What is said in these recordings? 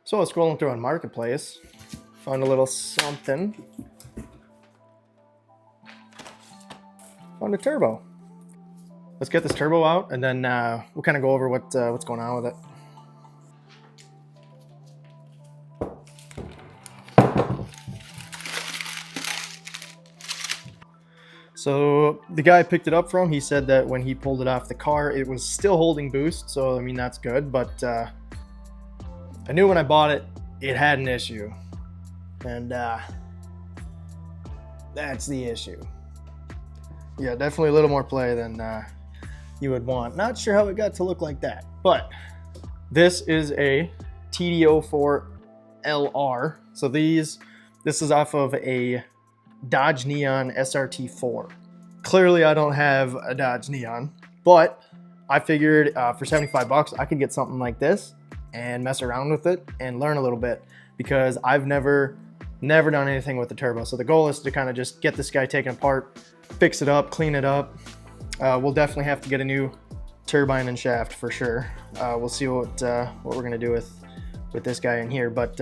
So I was scrolling through on Marketplace, found a little something. Found a turbo. Let's get this turbo out, and then we'll kind of go over what's going on with it. So the guy I picked it up from, he said that when he pulled it off the car, it was still holding boost. So I mean, that's good, but I knew when I bought it, it had an issue, and that's the issue. Yeah, definitely a little more play than you would want. Not sure how it got to look like that, but this is a TD04LR. So this is off of a Dodge Neon SRT4. Clearly I don't have a Dodge Neon, but I figured for 75 bucks I could get something like this and mess around with it and learn a little bit, because I've never done anything with the turbo. So the goal is to kind of just get this guy taken apart, fix it up, clean it up. We'll definitely have to get a new turbine and shaft for sure. We'll see what we're gonna do with this guy in here, but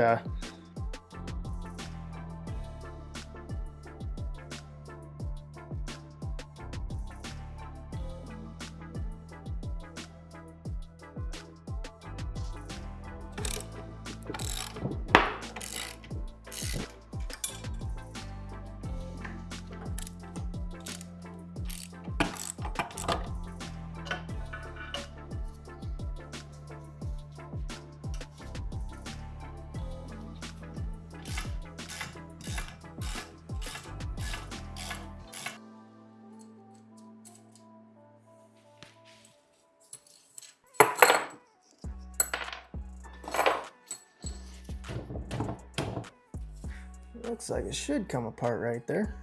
looks like it should come apart right there.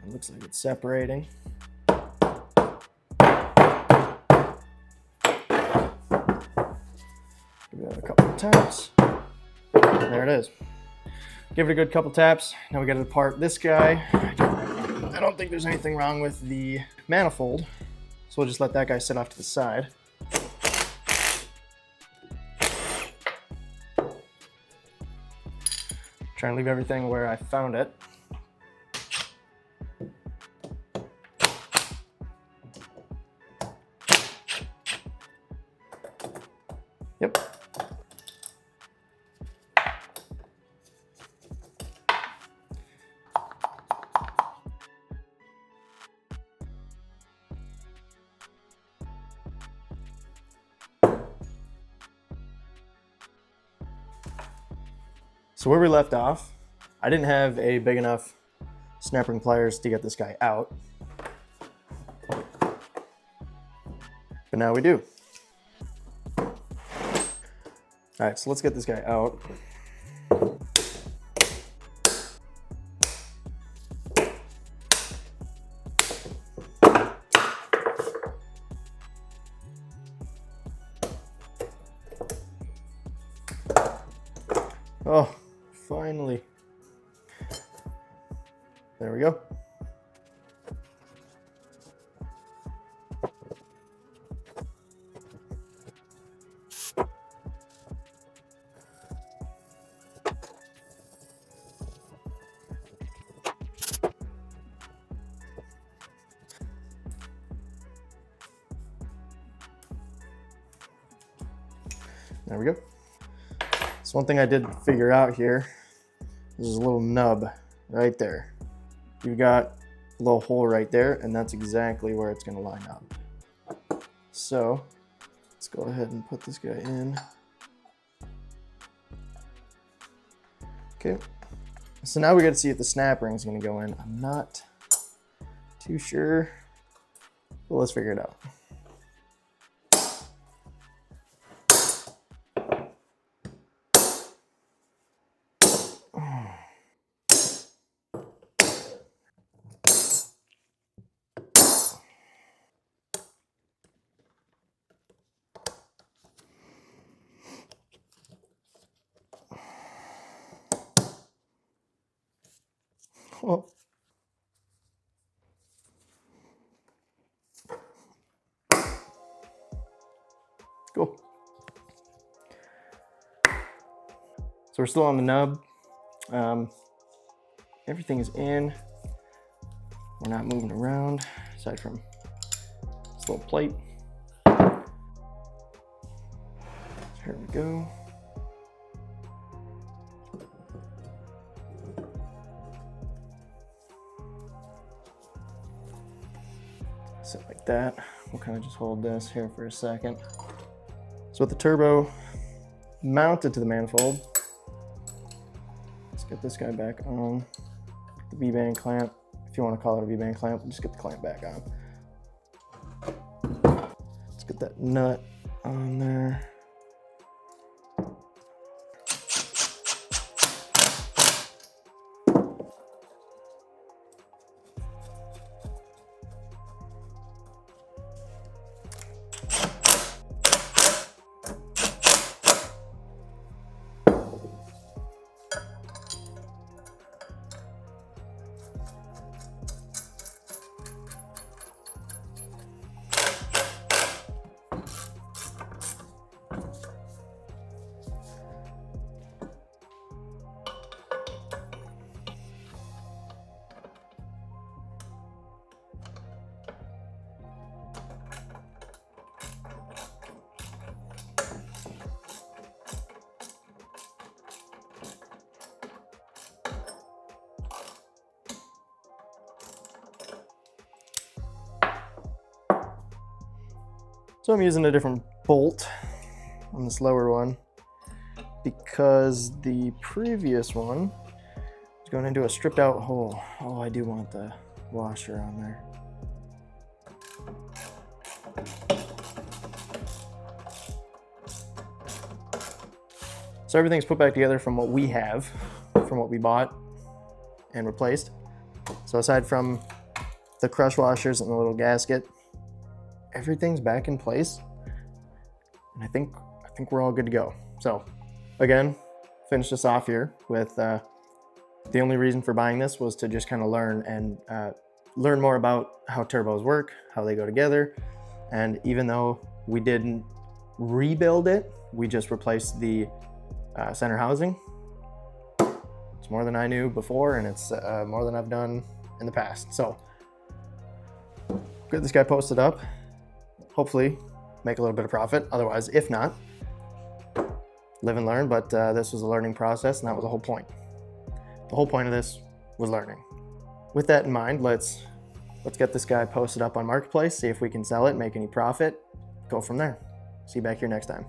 It looks like it's separating. Give it a couple of taps. There it is. Give it a good couple taps. Now we got to apart this guy. I don't think there's anything wrong with the manifold, so we'll just let that guy sit off to the side. Try and leave everything where I found it. Yep. So where we left off, I didn't have a big enough snap ring pliers to get this guy out, but now we do. All right, so let's get this guy out. Oh, finally. There we go. There we go. So one thing I did figure out here is a little nub right there. You've got a little hole right there, and that's exactly where it's going to line up. So let's go ahead and put this guy in. Okay. So now we got to see if the snap ring is going to go in. I'm not too sure, but let's figure it out. Oh. Cool. So we're still on the nub. Everything is in. We're not moving around, aside from this little plate. Here we go. Sit like that. We'll kind of just hold this here for a second. So with the turbo mounted to the manifold, let's get this guy back on. The V-band clamp, if you want to call it a V-band clamp, just get the clamp back on. Let's get that nut on there. So I'm using a different bolt on this lower one because the previous one is going into a stripped out hole. Oh, I do want the washer on there. So everything's put back together from what we have, from what we bought and replaced. So aside from the crush washers and the little gasket, everything's back in place, and I think we're all good to go. So again, finish this off here with the only reason for buying this was to just kind of learn and learn more about how turbos work, how they go together. And even though we didn't rebuild it, we just replaced the center housing. It's more than I knew before, and it's more than I've done in the past. So get this guy posted up. Hopefully make a little bit of profit. Otherwise, if not, live and learn. But this was a learning process, and that was the whole point. The whole point of this was learning. With that in mind, let's get this guy posted up on Marketplace, see if we can sell it, make any profit, go from there. See you back here next time.